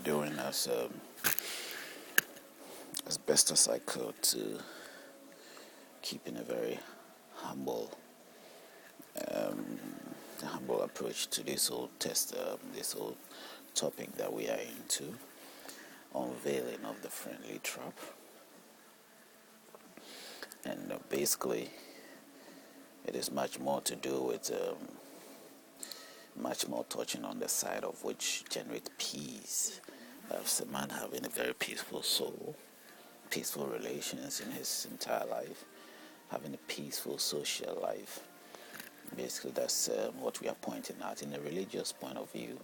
doing as best as I could to keep in a very humble approach to this whole this whole topic that we are into, unveiling of the friendly trap. And basically, it is much more to do with much more touching on the side of which generate peace. As a man having a very peaceful soul, peaceful relations in his entire life, having a peaceful social life. Basically, that's what we are pointing out in a religious point of view,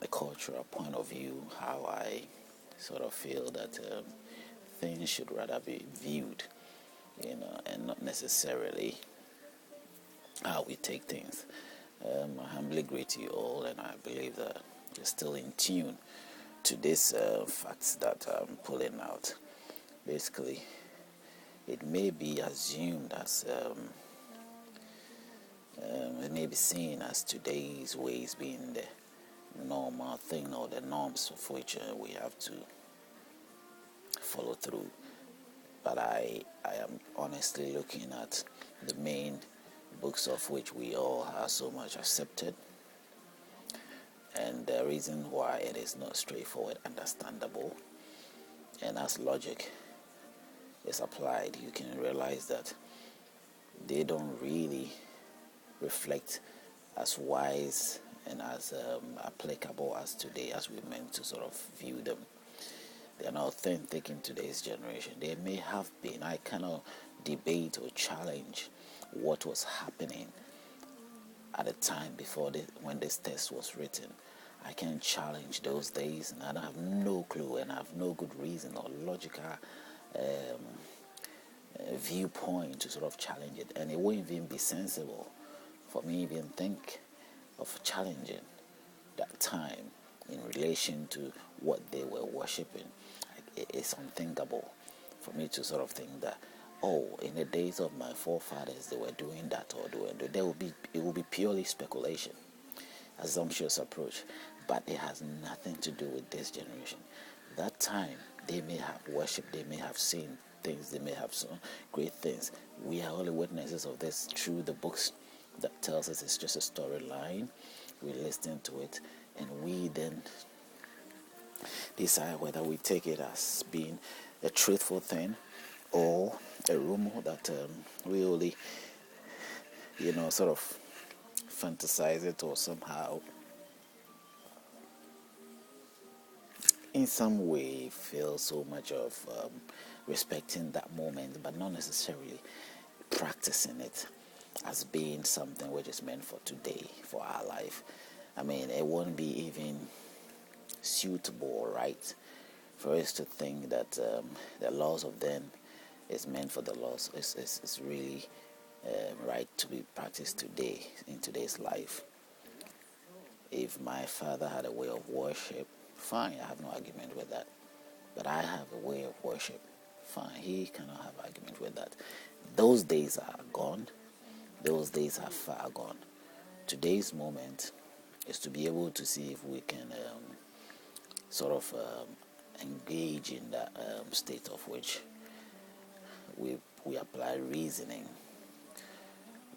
the cultural point of view, how I sort of feel that things should rather be viewed, and not necessarily how we take things. I humbly greet you all, and I believe that you're still in tune to these facts that I'm pulling out. Basically, it may be assumed as it may be seen as today's ways being the normal thing or the norms of which we have to follow through. But I am honestly looking at the main books of which we all have so much accepted, and the reason why it is not straightforward, understandable, and as logic is applied, you can realize that they don't really reflect as wise and as applicable as today as we meant to sort of view them. They are not authentic in today's generation. They may have been. I cannot debate or challenge what was happening at the time before when this text was written. I can challenge those days, and I have no clue, and I have no good reason or logical viewpoint to sort of challenge it, and it won't even be sensible for me even think of challenging that time in relation to what they were worshipping. It's unthinkable for me to sort of think that, in the days of my forefathers they were doing that or doing that. It will be purely speculation, assumptuous approach, but it has nothing to do with this generation. That time they may have worshipped, they may have seen things, they may have seen great things. We are only witnesses of this through the books that tells us it's just a storyline. We listen to it, and we then decide whether we take it as being a truthful thing or a rumor that we only, sort of fantasize it, or somehow in some way feel so much of respecting that moment, but not necessarily practicing it as being something which is meant for today, for our life. I mean, it won't be even suitable or right for us to think that the laws of then is meant for the laws. It's really right to be practiced today, in today's life. If my father had a way of worship, fine, I have no argument with that. But I have a way of worship, fine, he cannot have argument with that. Those days are gone. Those days are far gone. Today's moment is to be able to see if we can sort of engage in that state of which we apply reasoning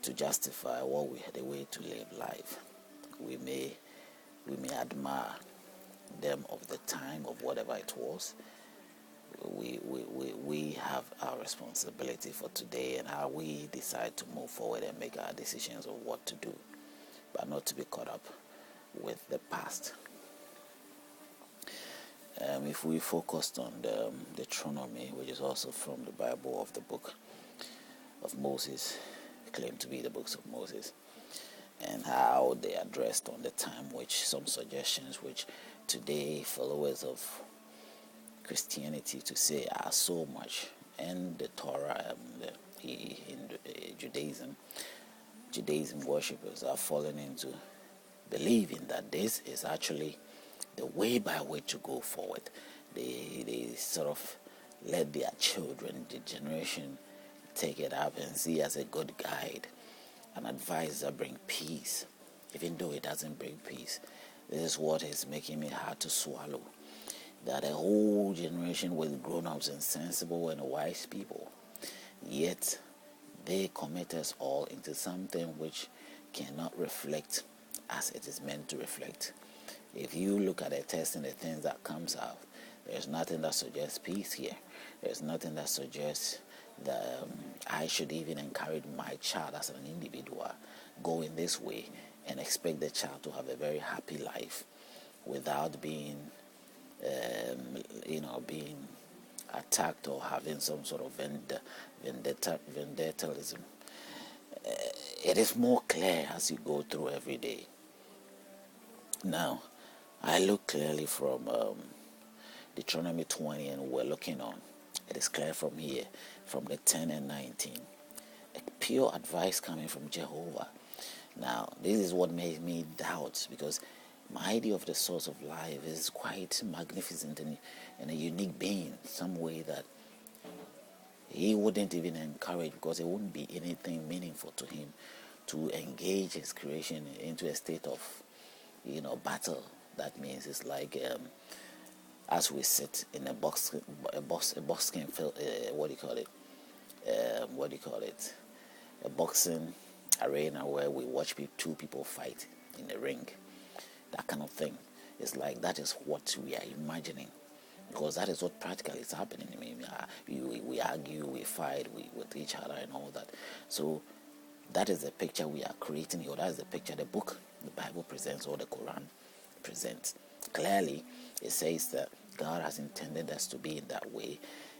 to justify the way to live life. We may admire them of the time of whatever it was. We have our responsibility for today and how we decide to move forward and make our decisions of what to do, but not to be caught up with the past. If we focused on the Deuteronomy, which is also from the Bible, of the book of Moses, claimed to be the books of Moses, and how they addressed on the time, which some suggestions which today followers of Christianity to say are so much, and the Torah and Judaism worshippers are falling into believing that this is actually the way by which to go forward. They sort of let their children, the generation, take it up and see as a good guide, an advice that brings peace, even though it doesn't bring peace. This is what is making me hard to swallow. That a whole generation with grown-ups and sensible and wise people, yet they commit us all into something which cannot reflect as it is meant to reflect. If you look at the text and the things that comes out, there's nothing that suggests peace here. There's nothing that suggests that I should even encourage my child as an individual go in this way and expect the child to have a very happy life without being, being attacked or having some sort of vendettalism. It is more clear as you go through every day. Now, I look clearly from Deuteronomy 20, and we're looking on. It is clear from here, from the 10 and 19. A pure advice coming from Jehovah. Now, this is what made me doubt, because my idea of the source of life is quite magnificent and a unique being, some way that he wouldn't even encourage, because it wouldn't be anything meaningful to him to engage his creation into a state of, battle. That means it's like as we sit in a boxing field, a boxing arena where we watch two people fight in the ring, that kind of thing. It's like that is what we are imagining, because that is what practically is happening. I mean, we argue, we fight with each other and all that. So that is the picture we are creating here. That is the picture the Bible presents, or the Quran presents. Clearly, it says that God has intended us to be in that way,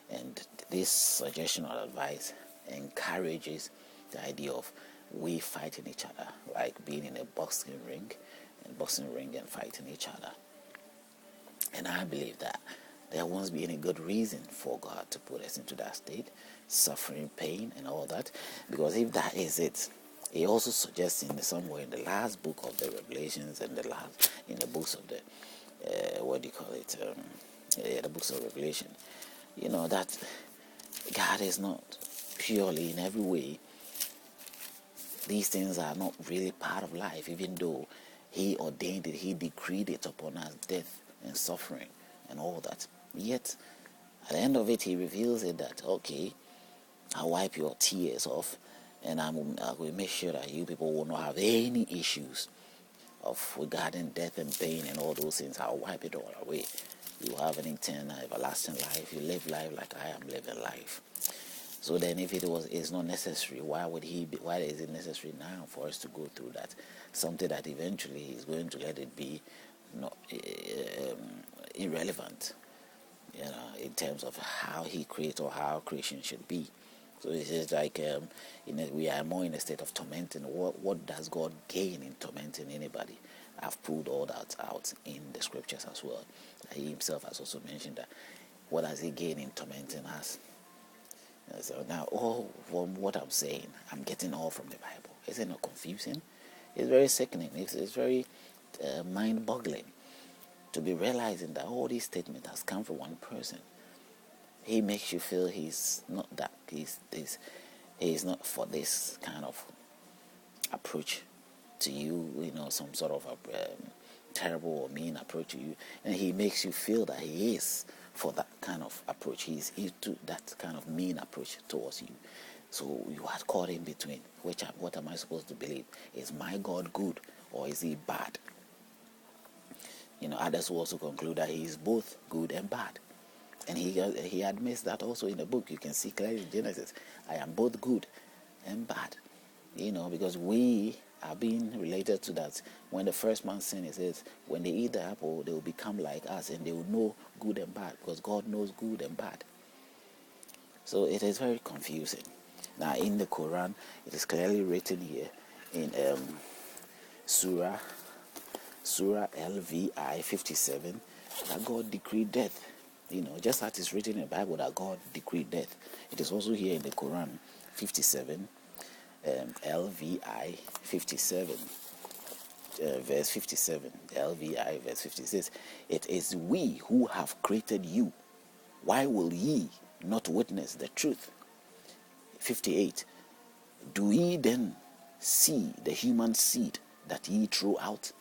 and this suggestion or advice encourages the idea of we fighting each other, like being in a boxing ring and fighting each other. And I believe that there won't be any good reason for God to put us into that state, suffering, pain, and all that, because if that is it, he also suggests in somewhere in the last book of the Revelations and in the books of the the books of Revelation, that God is not purely in every way. These things are not really part of life, even though he ordained it, he decreed it upon us, death and suffering and all that. Yet, at the end of it, he reveals it that, okay, I'll wipe your tears off, and I will make sure that you people will not have any issues of regarding death and pain and all those things. I'll wipe it all away. You have an eternal, everlasting life. You live life like I am living life. So then, if it's not necessary, why is it necessary now for us to go through that? Something that eventually is going to let it be irrelevant, in terms of how he creates or how creation should be. So it's just like we are more in a state of tormenting. What does God gain in tormenting anybody? I've pulled all that out in the scriptures as well. He himself has also mentioned that. What does he gain in tormenting us? So now, from what I'm saying, I'm getting all from the Bible. Is it not confusing? It's very sickening. It's very mind-boggling to be realizing that all these statements has come from one person. He makes you feel he's not that. He's not for this kind of approach to you. Some sort of terrible or mean approach to you, and he makes you feel that he is for that kind of approach. He's to that kind of mean approach towards you. So you are caught in between. What am I supposed to believe? Is my God good or is he bad? Others will also conclude that he is both good and bad. And he admits that also in the book. You can see clearly in Genesis, I am both good and bad. Because we are being related to that. When the first man sinned, it says, when they eat the apple, they will become like us and they will know good and bad, because God knows good and bad. So it is very confusing. Now in the Quran, it is clearly written here in Surah LVI 57 that God decreed death. Just as it's written in the Bible that God decreed death, it is also here in the Quran 57, LVI 57, verse 57. LVI verse 50 says, "It is we who have created you. Why will ye not witness the truth?" 58. "Do ye then see the human seed that ye throw out?